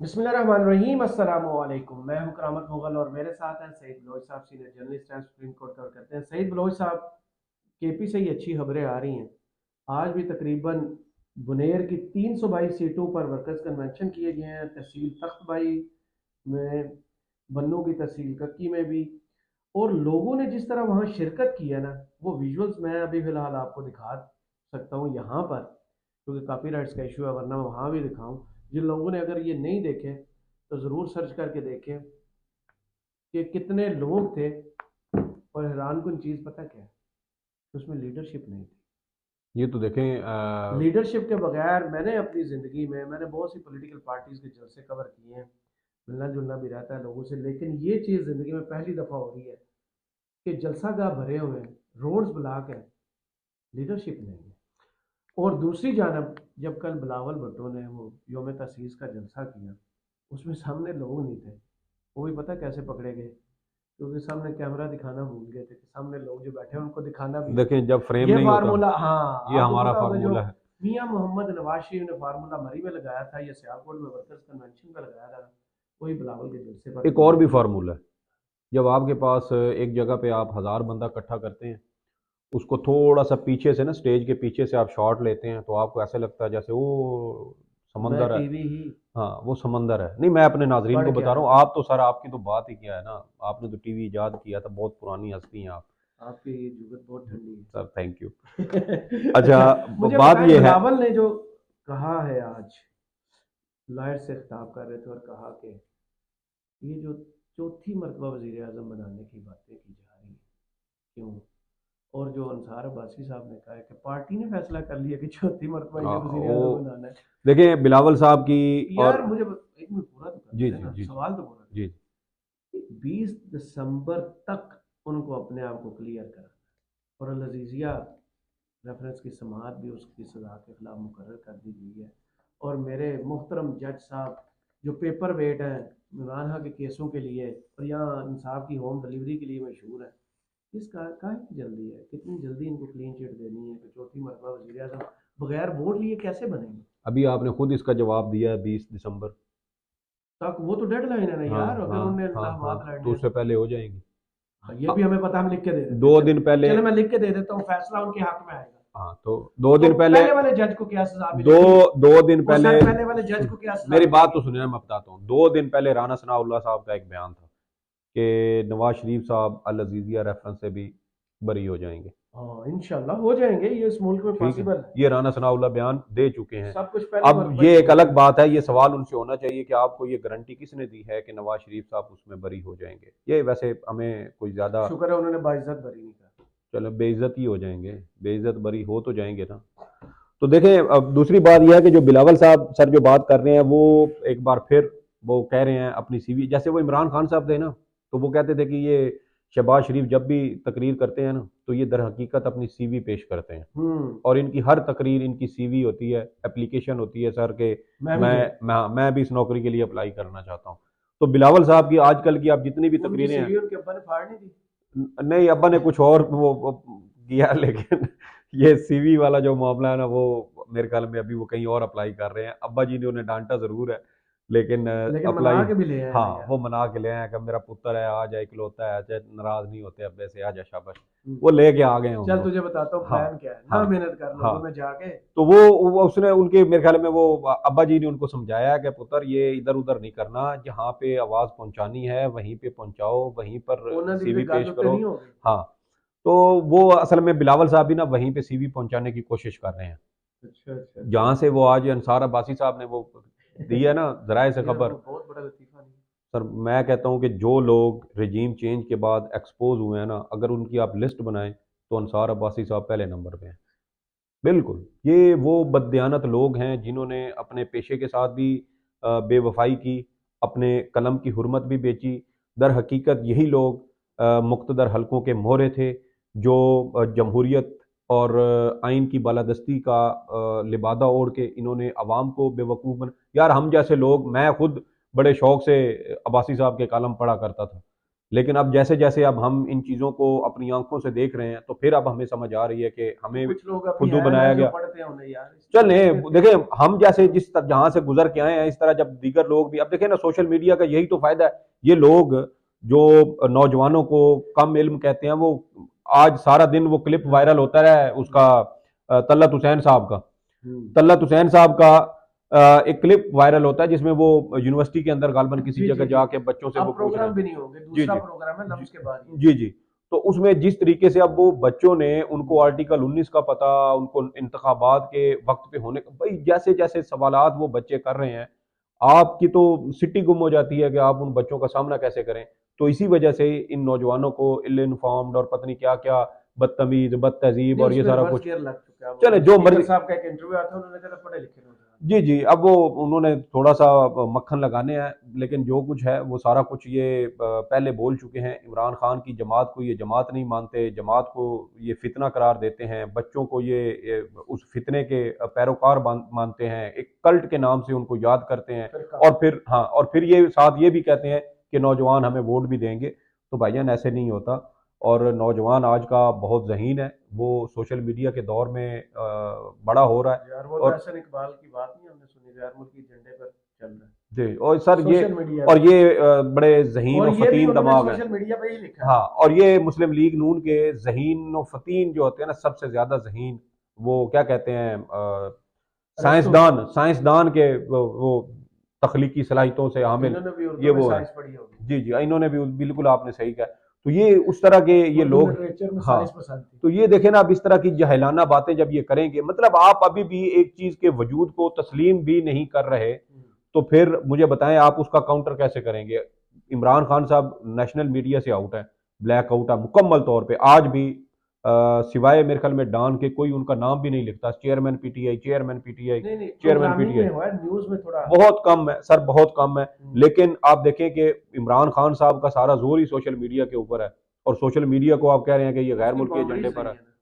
बिस्मिल्लाहिर्रहमानिर्रहीम अस्सलामु अलैकुम। मैं हूं करामत मुगल और मेरे साथ हैं सईद बलोच साहब, सीनियर जर्नलिस्ट हैं, सुप्रीम कोर्ट कवर करते हैं। सईद बलोच साहब, केपी से ही अच्छी खबरें आ रही हैं। आज भी तकरीबन बुनेर की 322 सीटों पर वर्कर्स कन्वेंशन किए गए हैं। तहसील तख्तबाई में, बन्नू की तहसील कक्की में भी। और लोगों ने जिस तरह वहाँ शिरकत की है ना, वो विजुअल्स मैं अभी फ़िलहाल आपको दिखा सकता हूँ यहाँ पर, क्योंकि कापीराइट्स का इशू है, वरना मैं वहाँ भी दिखाऊँ। जिन लोगों ने अगर ये नहीं देखे तो ज़रूर सर्च करके देखें कि कितने लोग थे। और हैरान कुन चीज़ पता क्या है, उसमें लीडरशिप नहीं थी। ये तो देखें लीडरशिप के बगैर मैंने अपनी ज़िंदगी में बहुत सी पॉलिटिकल पार्टीज़ के जलसे कवर किए हैं, मिलना जुलना भी रहता है लोगों से, लेकिन ये चीज़ ज़िंदगी में पहली दफ़ा हो रही है कि जलसा गाह भरे हुए हैं, रोड्स ब्लॉक हैं, लीडरशिप नहीं है। और दूसरी जानब जब कल बिलावल भुट्टो ने वो योम तसीस का जलसा किया, उसमें सामने लोग नहीं थे। वो भी पता कैसे पकड़े गए, क्योंकि सामने कैमरा दिखाना भूल गए थे कि सामने लोग जो बैठे हैं उनको दिखाना भी है। देखें, जब फ्रेम ये नहीं होता। फार्मूला, हाँ, ये आपको हमारा पता होगा जो फार्मूला है। मियां मोहम्मद नवाज शरीफ ने फार्मूला मरी में लगाया था या सियालकोट में वर्कर्स कन्वेंशन का लगाया था, वही बिलावल के जलसे पर एक और भी फार्मूला है। जब आपके पास एक जगह पे आप 1000 बंदा इकट्ठा करते हैं, उसको थोड़ा सा पीछे से ना, स्टेज के पीछे से आप शॉट लेते हैं, तो आपको ऐसे लगता है जैसे वो मैं समंदर है। टीवी ही हाँ, वो समंदर है। नहीं, मैं अपने नाजरीन पढ़ को के बता आया रहा हूँ। था। आप तो सर, आपकी तो बात ही क्या है ना। आपने तो टीवी इजाद किया था, बहुत पुरानी हस्ती हैं आप। आपकी ये जुगत बहुत ठंडी सर, थैंक यू। है। अच्छा, अच्छा, मुझे बात बताएं, ये है। बिलावल ने जो कहा है आज, लायर से खिताब कर रहे थे और कहा कि ये जो चौथी मरतबा वजीर आजम बनाने की बातें की जा रही हैं, क्यों? और जो अंसार अब्बासी साहब ने कहा है कि पार्टी ने फैसला कर लिया कि चौथी मरतबा इन्हें वजीर आजम वो बनाना है। देखिए, बिलावल साहब की। यार और मुझे एक मिनट पूरा तो जी करने जी देना, जी जी सवाल तो पूरा जी। करना। 20 दिसंबर तक उनको अपने आप को क्लियर कराना, और लजीजिया रेफरेंस की समात भी उसकी सजा के खिलाफ मुकर्रर कर दी गई है। और मेरे मुहतरम जज साहब जो पेपर वेट हैं इमरान खान के केसों के लिए और यहाँ इंसाफ की होम डिलीवरी के लिए मशहूर है, इसका काहे की जल्दी है? कितनी जल्दी इनको क्लीन चिट देनी है कि चौथी मरतबा वजीर आजम बगैर वोट लिए कैसे बनेंगे? अभी आपने खुद इसका जवाब दिया है, 20 दिसंबर। तक वो तो डेडलाइन है ना हाँ यार, अगर हाँ उन्हें हाँ हाँ। इंतखाबात तो लड़ने हैं उससे तो। पहले हो जाएंगी। हाँ, ये भी हाँ, हमें पता, हम लिख के दे देते हैं। 2 दिन पहले। चलो मैं लिख के दे देता हूँ, फैसला उनके हक में आएगा। हाँ, तो 2 दिन तो पहले। पहले वाले जज को क्या सजा दो मिलेगी? 2 दिन और पहले। सर पहले वाले जज को क्या सजा मेरी बात मिलेगी? तो सुनिए, मैं बताता हूँ। 2 दिन पहले राना सनाउल्लाह साहब का एक बयान था कि नवाज शरीफ साहब अल अजीजिया रेफरेंस से भी बरी हो जाएंगे। हाँ, इंशाल्लाह हो जाएंगे, ये इस मुल्क में ठीक है। पॉसिबल है। ये राना सनाउल्लाह बयान दे चुके हैं। सब कुछ पहली अब मरतबा ही ये तो एक होता अलग है। बात है, ये सवाल उनसे होना चाहिए कि आपको ये गारंटी किसने दी है कि नवाज शरीफ साहब उसमें बरी हो जाएंगे। ये वैसे हमें कोई ज्यादा। शुक्र है उन्होंने बाइज्जत भरी नहीं कहा। चलो, बेइज्जत ही हो जाएंगे। बेइज्जत बरी हो तो जाएंगे ना। तो देखें, अब दूसरी बात यह है कि जो बिलावल साहब सर जो बात कर रहे हैं, वो एक बार फिर वो कह रहे हैं अपनी सीवी, जैसे वो इमरान खान साहब थे ना, तो वो कहते थे कि ये शहबाज शरीफ जब भी तकरीर करते हैं ना, तो ये दर हकीकत अपनी सीवी पेश करते हैं। हम्म। और इनकी हर तकरीर इनकी सीवी होती है, एप्लीकेशन होती है सर के। मैं भी मैं जाऊँ? मैं भी इस नौकरी के लिए अप्लाई करना चाहता हूँ। तो बिलावल साहब की आजकल की आप जितनी भी उनकी तकरीरें हैं। सीवी उनके अब्बा ने फाड़ नहीं दी? नहीं, अब्बा ने कुछ और वो किया, लेकिन ये सीवी वाला जो मामला है ना, वो मेरे ख्याल में अभी वो कहीं और अप्लाई कर रहे हैं। अब्बा जी ने उन्हें डांटा जरूर है, लेकिन लेकिन अप्लाई। मना के भी ले आए हाँ, ना यार। वो मना के ले आए कि मेरा पुत्र है, आ जाए, इकलौता है, चाहे नाराज नहीं होते अब्बे से, आ जा शाबाश। हम्म। वो लेके आ गए हैं चल उनको। तुझे बताता हूँ हाँ प्लान क्या है, हाँ ना मेहनत कर हाँ। लोगों में जाके। तो वो उसने उनके मेरे ख्याल में वो अब्बा जी ने उनको समझाया कि पुत्र, ये इधर उधर नहीं करना, जहाँ पे आवाज पहुंचानी है वहीं पे पहुंचाओ, वहीं पर ਉਹਨਾਂ ਦੀ सीवी भी गल पेश उत्ते करो। नहीं हो गई। हाँ। तो वो असल में बिलावल साहब भी ना वहीं पे सीवी पहुंचाने की कोशिश कर रहे हैं, अच्छा अच्छा जहां से अच्छा। वो आज अंसार अब्बासी साहब ने वो दी है ना, जराए से ये खबर। वो बहुत बड़ा लतीफा नहीं? सर, मैं कहता हूं कि जो लोग रिजीम चेंज के बाद एक्सपोज हुए हैं ना, अगर उनकी आप लिस्ट बनाएं, तो अंसार अब्बासी साहब पहले नंबर पे हैं। बिल्कुल, ये वो बददियानत लोग हैं जिन्होंने अपने पेशे के साथ भी बेवफाई की, अपने कलम की हुर्मत भी बेची। दर हकीकत यही लोग मुख्तदर हलकों के मोहरे थे, जो जमहूरियत और आइन की बालादस्ती का लिबादा ओढ़ के इन्होंने अवाम को बेवकूफ़ यार, हम जैसे लोग, मैं खुद बड़े शौक से अब्बासी साहब के कालम पढ़ा करता था। लेकिन अब जैसे जैसे अब हम इन चीज़ों को अपनी आंखों से देख रहे हैं तो फिर अब हमें समझ आ रही है कि तो हमें कुछ लोग अभी फुद्दू हैं ना बनाया जो गया। पढ़ते हैं उन्हें यार इस चले चीज में देखें, हम जैसे जिस जहां से गुजर के आए हैं इस तरह जब दीगर लोग भी, अब देखें ना, सोशल मीडिया का यही तो फायदा है। ये लोग जो नौजवानों को कम इल्म कहते हैं, वो आज सारा दिन वो क्लिप वायरल होता रहा है उसका, तलत हुसैन साहब का। हम्म, तलत हुसैन साहब का एक क्लिप वायरल होता है जिसमें वो यूनिवर्सिटी के अंदर गालबन किसी जी जगह जी जी। जाके बच्चों से वो अब पूछ रहे प्रोग्राम हैं। भी नहीं होंगे, जी दूसरा जी प्रोग्राम है जी लम्स के बाद ही। जी जी। तो उसमें जिस तरीके से अब वो बच्चों ने, उनको हम्म, आर्टिकल 19 का पता, उनको इंतखाबात के वक्त पे होने का, भाई जैसे जैसे सवालात वो बच्चे कर रहे हैं, आपकी तो सिटी गुम हो जाती है कि आप उन बच्चों का सामना कैसे करें। तो इसी वजह से इन नौजवानों को इल इन्फॉर्म्ड और पता नहीं क्या क्या, बदतमीज, बदतहजीब नहीं और ये उसमें सारा रिवर्स कुछ। गियर लग चुका है। चले वो जो स्पीकर मर्जी। साहब का एक इंटरव्यू आता है, उन्होंने कहा पढ़े लिखे नौजवान। जी जी, अब वो उन्होंने थोड़ा सा मक्खन लगाने हैं, लेकिन जो कुछ है वो सारा कुछ ये पहले बोल चुके हैं। इमरान खान की जमात को ये जमात नहीं मानते, जमात को ये फितना करार देते हैं, बच्चों को ये उस फितने के पैरोकार मानते हैं, एक कल्ट के नाम से उनको याद करते हैं। फिर और फिर हाँ, और फिर ये साथ ये भी कहते हैं कि नौजवान हमें वोट भी देंगे। तो भाईजान ऐसे नहीं होता। और नौजवान आज का बहुत ज़हीन है, वो सोशल मीडिया के दौर में बड़ा हो रहा है। यार वो तो और एहसन इकबाल की बात नहीं हमने सुनी, गैर मुल्की झंडे पर चल रहा है जी, और सर ये, सोशल मीडिया और पे। ये बड़े ज़हीन और और ये भी फ़तीन उन्होंने दमाग हैं। सोशल मीडिया पे ही लिखा है। हाँ, और ये मुस्लिम लीग नून के ज़हीन और फ़तीन जो होते हैं ना, सबसे ज़्यादा ज़हीन, वो क्या कहते हैं, अरस्तु, साइंसदान, साइंसदान के वो तख्लीकी सलाहियतों से हामिल, इन्होंने भी ये उर्दू में वो हैं। साइंस पढ़ी होगी। जी जी, इन्होंने भी बिल्कुल, आपने सही कहा। तो ये उस तरह के ये उर्दू लोग। लिटरेचर में हाँ, साइंस पसंद थी। तो ये देखें ना, अब इस तरह की जहलाना बातें जब ये करेंगे, मतलब आप अभी भी एक चीज़ के वजूद को तस्लीम भी नहीं कर रहे, तो फिर मुझे बताएं आप उसका काउंटर कैसे करेंगे। इमरान खान साहब नेशनल मीडिया से आउट है, ब्लैक आउट है मुकम्मल तौर पे। आज भी सिवाय मेरे ख्याल में डॉन के कोई उनका नाम भी नहीं लिखता, चेयरमैन पीटीआई, चेयरमैन पीटीआई, नहीं नहीं, चेयरमैन प्रोग्रामिंग में पीटीआई। हुआ है, न्यूज में थोड़ा। बहुत कम है सर, बहुत कम है। हम्म, लेकिन आप देखें कि इमरान खान साहब का सारा जोर ही सोशल मीडिया के ऊपर है, और सोशल मीडिया को आप कह रहे हैं कि ये गैर उसकी मुल्की एजेंडे बाउंड्रीज पर नहीं है। है ना।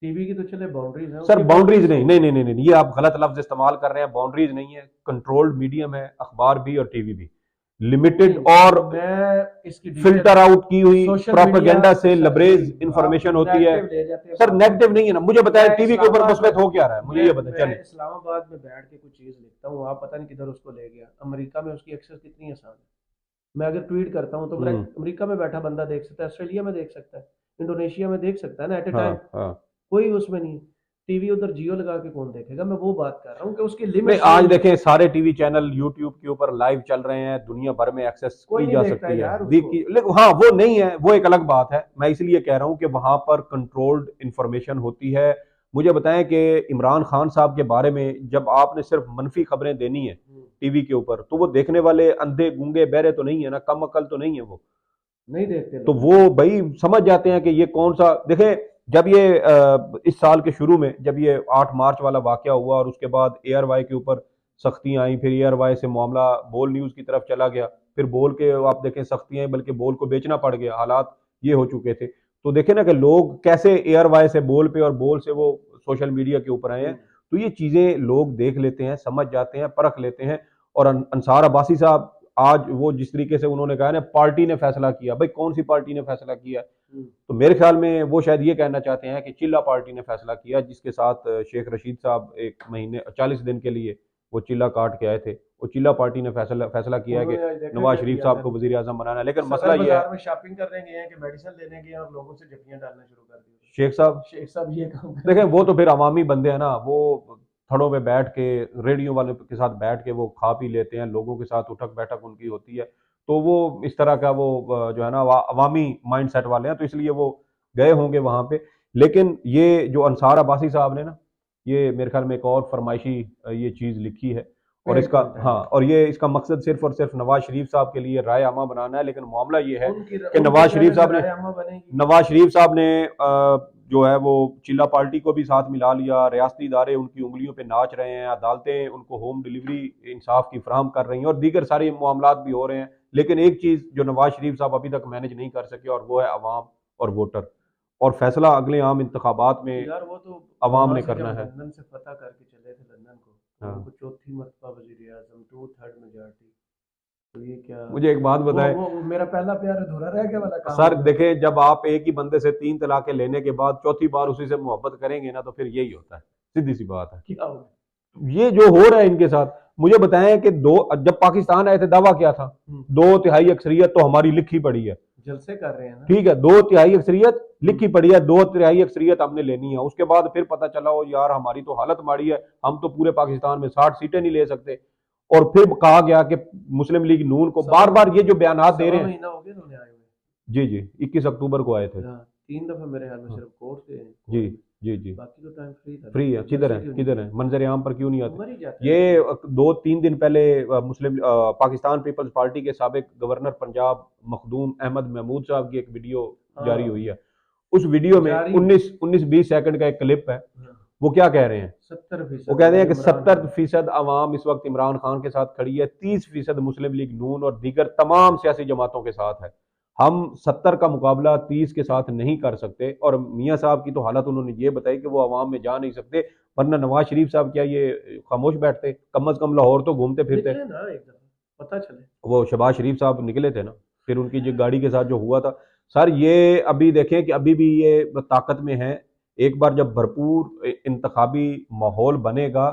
टीवी की तो चले बाउंड्रीज है, सर उसकी बाउंड्रीज बाउंड्रीज नहीं, नहीं नहीं है। नहीं नहीं नहीं, ये आप गलत लफ्ज इस्तेमाल कर रहे हैं। बाउंड्रीज नहीं है, कंट्रोल्ड मीडियम है, अखबार भी और टीवी भी, लिमिटेड नहीं, और मैं इसकी डिटेल। फिल्टर आउट की हुई सोशल मीडिया, प्रोपेगेंडा से सर लबरेज जी आप इंफॉर्मेशन होती है। नेगेटिव ले जाते हैं सर बात को। नेगेटिव नहीं है ना, मुझे बताएं मैं टीवी के ऊपर इस्लामाबाद मुस्बत हो क्या रहा है, मुझे ये में बताएं मैं चले। इस्लामाबाद में बैठ के कुछ चीज़ लिखता हूँ, आप पता नहीं किधर उसको ले गया। अमेरिका में उसकी एक्सेस कितनी आसान है। मैं अगर ट्वीट करता हूँ तो मेरा हम्म। अमेरिका में बैठा बंदा देख सकता है, ऑस्ट्रेलिया में देख सकता है, इंडोनेशिया में देख सकता है ना, एट ए टाइम। हाँ हाँ। कोई उसमें नहीं है। टीवी उधर जियो लगा के कौन देखेगा, मैं वो बात कर रहा हूँ कि उसकी नहीं, लिमिट्स आज नहीं है। देखें सारे टीवी चैनल यूट्यूब के ऊपर लाइव चल रहे हैं, दुनिया भर में एक्सेस कोई की नहीं जा देखता सकती है है, यार उसको। देखी, लेकिन हाँ वो नहीं है, वो एक अलग बात है। मैं इसलिए कह रहा हूं कि वहां पर कंट्रोल्ड इंफॉर्मेशन होती है। मुझे बताएं कि इमरान खान साहब के बारे में जब आपने सिर्फ मनफी खबरें देनी है टीवी के ऊपर, तो वो देखने वाले अंधे गूंगे बहरे तो नहीं है ना, कम अकल तो नहीं है वो। नहीं देखते तो लोग। वो भाई समझ जाते हैं कि ये कौन सा, देखें जब ये इस साल के शुरू में जब ये 8 मार्च वाला वाकया हुआ और उसके बाद एयर वाई के ऊपर सख्तियां आई, फिर एयर वाई से मामला बोल न्यूज की तरफ चला गया, फिर बोल के आप देखें सख्तियां आई, बल्कि बोल को बेचना पड़ गया, हालात ये हो चुके थे। तो देखें ना कि लोग कैसे एयर वाई से बोल पे और बोल से वो सोशल मीडिया के ऊपर आए हैं। तो ये चीजें लोग देख लेते हैं, समझ जाते हैं, परख लेते हैं। और अंसार अब्बासी साहब, आज वो जिस तरीके से उन्होंने कहा ना, पार्टी ने फैसला किया, भाई कौन सी पार्टी ने फैसला किया? तो मेरे ख्याल में वो शायद ये कहना चाहते हैं कि चिल्ला पार्टी ने फैसला किया, जिसके साथ शेख रशीद साहब 1 महीने 40 दिन के लिए वो चिल्ला काट के आए थे। वो चिल्ला पार्टी ने फैसला फैसला किया है कि उन्होंने आज देखा नवाज क्या शरीफ किया साहब फिर। को वजीर आजम बनाना है। लेकिन सदर मसला ये है, बाजार में शॉपिंग करने गए हैं कि मेडिसिन लेने गए हैं और लोगों से जफ्फियां डालना शुरू कर दी। शेख साहब, शेख साहब ये काम कर देखें रहे वो हैं। तो फिर अवामी बंदे हैं ना, वो थड़ों पे बैठ के, रेडियो वाले के साथ बैठ के वो खा पी लेते हैं, लोगों के साथ उठक बैठक उनकी होती है। तो वो इस तरह का वो जो है ना अवामी माइंड सेट वाले हैं, तो इसलिए वो गए होंगे वहां पे। लेकिन ये जो अंसार अब्बासी साहब ने ना, ये मेरे ख्याल में एक और फरमाइशी ये चीज़ लिखी है। और पेड इसका, हाँ, कंटेंट। और ये इसका मकसद सिर्फ और सिर्फ नवाज शरीफ साहब के लिए राय आमा बनाना है। लेकिन मामला ये है कि उनके नवाज शरीफ कहने से साहब ने, राय अम्मा बनेगी। नवाज शरीफ साहब ने जो है वो चिल्ला पार्टी को भी साथ मिला लिया, रियासती इदारे उनकी उंगलियों पे नाच रहे हैं, अदालतें उनको होम डिलीवरी इंसाफ की फ्राहम कर रही हैं, और दीगर सारे मामलात भी हो रहे हैं। लेकिन एक चीज़ जो नवाज शरीफ साहब अभी तक मैनेज नहीं कर सके, और वो है अवाम और वोटर। और फैसला अगले आम इंतखाबात में यार वो तो अवाम वहां ने से करना जब है। लंदन से फतह करके चले थे लंदन को, तो हाँ उनको चौथी मरतबा वजीर आजम, 2/3 मेजॉरिटी। तो ये क्या, मुझे एक बात बताएं वो मेरा पहला प्यार अधूरा रह गया वाला काम सर, हो गया। देखें जब आप एक ही बंदे से 3 तलाकें लेने के बाद चौथी बार उसी से मोहब्बत करेंगे ना, तो फिर यही होता है, सीधी सी बात है। क्या हो गया? ये जो हो रहा है इनके साथ, मुझे बताएं कि जब पाकिस्तान आए थे दावा क्या था, 2 तिहाई अक्सरियत तो हमारी लिखी पड़ी है, जलसे कर रहे हैं ना। ठीक है, 2 तिहाई अक्सरियत लिखी पड़ी है, 2 तिहाई अक्सरियत हमने लेनी है। उसके बाद फिर पता चला हो यार हमारी तो हालत माड़ी है, हम तो पूरे पाकिस्तान में 60 सीटें नहीं ले सकते। और फिर कहा गया कि मुस्लिम लीग नून को बार बार ये जो बयान दे रहे हैं। महीना हो गया उन्हें आए हुए। जी जी, 21 अक्टूबर को आए थे। हाँ, 3 दफा मेरे ख्याल में हाँ, सिर्फ कोर्ट से हैं, जी कोर्ट में। जी जी, बाकी तो टाइम फ्री था, फ्री है, तो किधर जलसे है क्यों नहीं किधर है, किए? मंजर आम पर क्यों नहीं आते? मर ही जाते हैं ये लोग। 2-3 दिन पहले पाकिस्तान पीपल्स पार्टी के साबिक गवर्नर पंजाब मखदूम अहमद महमूद साहब की एक वीडियो जारी हुई हाँ, है। उस वीडियो में जारी। 19-20 सेकंड का एक क्लिप है। हाँ, वो क्या कह रहे हैं? वो 70% कहते हैं कि इमरान खान। 70% आवाम इस वक्त इमरान खान के साथ खड़ी है, 30% मुस्लिम लीग नून और दीगर तमाम सियासी जमातों के साथ है। हम 70 का मुकाबला 30 के साथ नहीं कर सकते। और मियाँ साहब की तो हालत उन्होंने ये बताई कि वो आवाम में जा नहीं सकते, वरना नवाज शरीफ साहब क्या ये खामोश बैठते? कम अज कम लाहौर तो घूमते फिरते। निकले ना एक दफा, पता चले। वो शहबाज शरीफ साहब निकले थे ना, फिर उनकी जो गाड़ी के साथ जो हुआ था। सर ये अभी देखें कि अभी भी ये ताकत में है। एक बार जब भरपूर इंतखाबी माहौल बनेगा,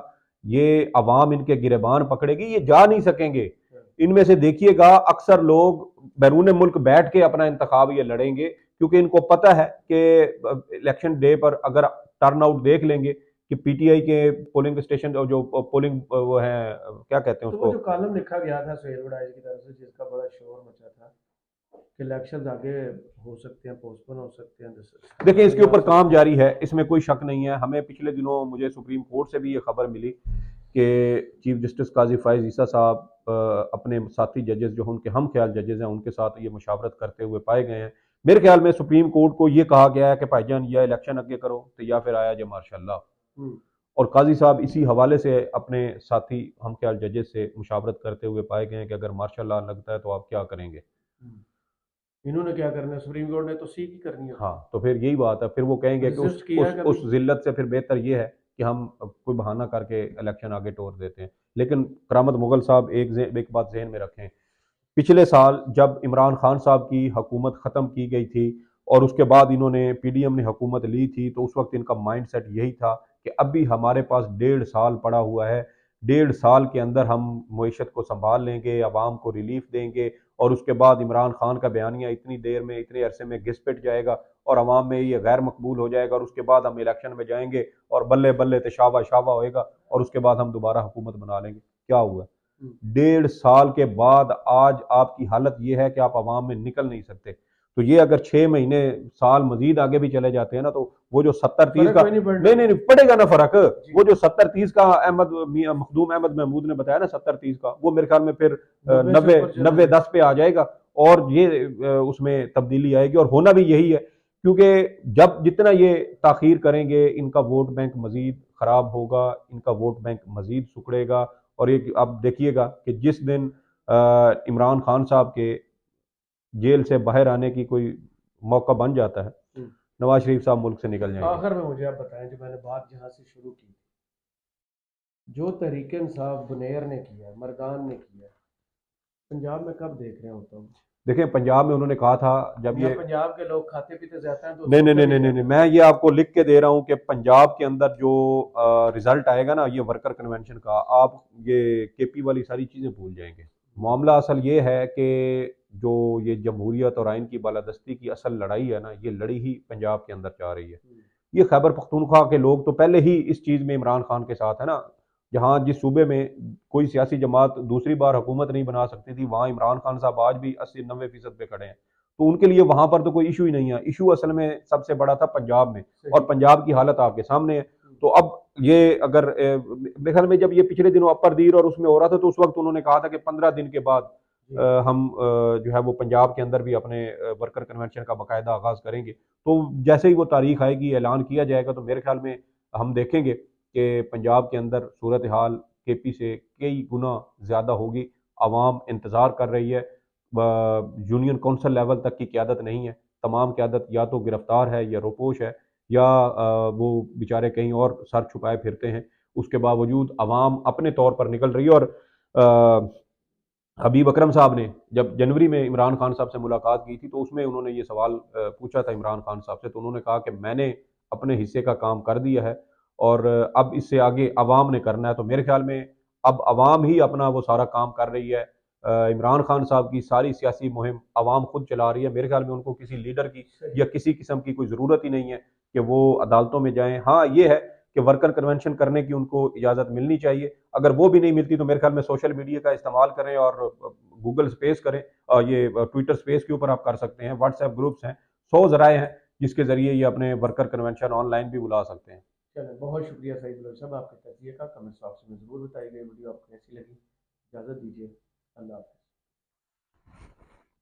ये अवाम इनके गिरेबान पकड़ेगी, ये जा नहीं सकेंगे। इनमें से देखिएगा अक्सर लोग बैरून मुल्क बैठ के अपना इंतखाब ये लड़ेंगे, क्योंकि इनको पता है कि इलेक्शन डे पर अगर टर्न आउट देख लेंगे कि पीटीआई के पोलिंग स्टेशन जो पोलिंग वो है, क्या कहते हैं तो वो उसको। जो कॉलम लिखा गया था सुहेल वड़ाइच की तरफ से, जिसका बड़ा शोर मचा था कि इलेक्शन आगे हो सकते हैं, पोस्टपोन हो सकते हैं, देखिए इसके ऊपर काम सकते हैं। जारी है, इसमें कोई शक नहीं है। हमें पिछले दिनों मुझे सुप्रीम कोर्ट से भी ये खबर मिली कि चीफ जस्टिस काजी फाइज ईसा साहब अपने साथी जजेस जो उनके हम ख्याल जजेस हैं उनके साथ ये मुशावरत करते हुए पाए गए हैं। मेरे ख्याल में सुप्रीम कोर्ट को ये कहा गया है कि भाईजान या इलेक्शन आगे करो तो या फिर आया जाए मार्शाल्लाह। और काजी साहब इसी हवाले से अपने साथी हम ख्याल जजेस से मुशावरत करते हुए पाए गए हैं कि अगर मार्शाल्लाह लगता है तो आप क्या करेंगे। इन्होंने क्या करना है? सुप्रीम कोर्ट ने तो सी की करनी होती हाँ, तो फिर यही बात है, फिर वो कहेंगे कि रेजिस्ट किया है उस कभी? जिल्लत से फिर बेहतर ये है कि हम कोई बहाना करके इलेक्शन आगे तोड़ देते हैं। लेकिन करामत मुगल साहब एक बात जहन में रखें, पिछले साल जब इमरान खान साहब की हुकूमत ख़त्म की गई थी और उसके बाद इन्होंने पीडीएम ने हुकूमत ली थी, तो उस वक्त इनका माइंड सेट यही था कि अभी हमारे पास 1.5 साल पड़ा हुआ है, 1.5 साल के अंदर हम मईशत को संभाल लेंगे, आवाम को रिलीफ देंगे और उसके बाद इमरान खान का बयानिया इतनी देर में इतने अरसे में घिस पिट जाएगा और अवाम में ये गैर मकबूल हो जाएगा और उसके बाद हम इलेक्शन में जाएंगे और बल्ले बल्ले तशाबा शाबा होएगा और उसके बाद हम दोबारा हुकूमत बना लेंगे। क्या हुआ? 1.5 साल के बाद आज आपकी हालत यह है कि आप आवाम में निकल नहीं सकते। तो ये अगर 6 महीने साल मजीद आगे भी चले जाते हैं ना, तो वो जो 70-30 का नहीं पड़ेगा ना फर्क। वो जो 70-30 का मखदूम अहमद महमूद ने बताया ना, 70-30 का, वो मेरे ख्याल में फिर 90-10 पे आ जाएगा और ये उसमें तब्दीली आएगी और होना भी यही है। क्योंकि जब जितना ये ताखीर करेंगे इनका वोट बैंक मजीद खराब होगा, इनका वोट बैंक मजीद सुकड़ेगा। और एक आप देखिएगा कि जिस दिन इमरान खान साहब के जेल से बाहर आने की कोई मौका बन जाता है, नवाज शरीफ साहब मुल्क से निकल जाएंगे। आखिर में मुझे आप बताएं, जो मैंने बात जहाँ से शुरू की, जो तहरीक इंसाफ बुनेर ने किया, मर्दान ने किया, पंजाब में कब देख रहे होता हूँ? देखिए पंजाब में उन्होंने कहा था जब ये पंजाब के लोग खाते पीते जाते हैं तो नहीं नहीं सोते नहीं भी नहीं नहीं जाते नहीं, हैं। मैं ये आपको लिख के दे रहा हूँ कि पंजाब के अंदर जो रिजल्ट आएगा ना ये वर्कर कन्वेंशन का, आप ये केपी वाली सारी चीज़ें भूल जाएंगे। मामला असल ये है कि जो ये जमहूरियत और आइन की बालादस्ती की असल लड़ाई है ना, ये लड़ी ही पंजाब के अंदर जा रही है। ये खैबर पख्तूनख्वा के लोग तो पहले ही इस चीज़ में इमरान खान के साथ है ना। जहाँ जिस सूबे में कोई सियासी जमात दूसरी बार हुकूमत नहीं बना सकती थी, वहाँ इमरान खान साहब आज भी 80-90% पे खड़े हैं। तो उनके लिए वहां पर तो कोई इशू ही नहीं है। इशू असल में सबसे बड़ा था पंजाब में और पंजाब की हालत आपके सामने है। तो अब ये अगर मेरे ख्याल में जब ये पिछले दिनों अपर दीर और उसमें हो रहा था तो उस वक्त उन्होंने कहा था कि 15 दिन के बाद हम जो है वो पंजाब के अंदर भी अपने वर्कर कन्वेंशन का बाकायदा आगाज करेंगे। तो जैसे ही वो तारीख आएगी, ऐलान किया जाएगा, तो मेरे ख्याल में हम देखेंगे कि पंजाब के अंदर सूरत हाल केपी से कई गुना ज़्यादा होगी। आवाम इंतज़ार कर रही है। यूनियन कौंसल लेवल तक की क़यादत नहीं है, तमाम क़यादत या तो गिरफ्तार है या रोपोश है या वो बेचारे कहीं और सर छुपाए फिरते हैं। उसके बावजूद आवाम अपने तौर पर निकल रही है और हबीब अकरम साहब ने जब जनवरी में इमरान खान साहब से मुलाकात की थी, तो उसमें उन्होंने ये सवाल पूछा था इमरान खान साहब से, तो उन्होंने कहा कि मैंने अपने हिस्से का काम कर दिया है और अब इससे आगे अवाम ने करना है। तो मेरे ख्याल में अब अवाम ही अपना वो सारा काम कर रही है। इमरान खान साहब की सारी सियासी मुहिम अवाम खुद चला रही है। मेरे ख्याल में उनको किसी लीडर की या किसी किस्म की कोई ज़रूरत ही नहीं है कि वो अदालतों में जाएं। हाँ, ये है कि वर्कर कन्वेंशन करने की उनको इजाज़त मिलनी चाहिए। अगर वो भी नहीं मिलती तो मेरे ख्याल में सोशल मीडिया का इस्तेमाल करें और गूगल स्पेस करें, ये ट्विटर स्पेस के ऊपर आप कर सकते हैं, व्हाट्सएप ग्रुप्स हैं, 100 ज़राए हैं जिसके ज़रिए ये अपने वर्कर कन्वेंशन ऑनलाइन भी बुला सकते हैं। चलें, बहुत शुक्रिया सईद बलोच साहब आपके तजिए का। कमेंट्स बॉक्स में ज़रूर बताइए वीडियो आपको कैसी लगी। इजाज़त दीजिए। अल्लाह हाफ़िज़।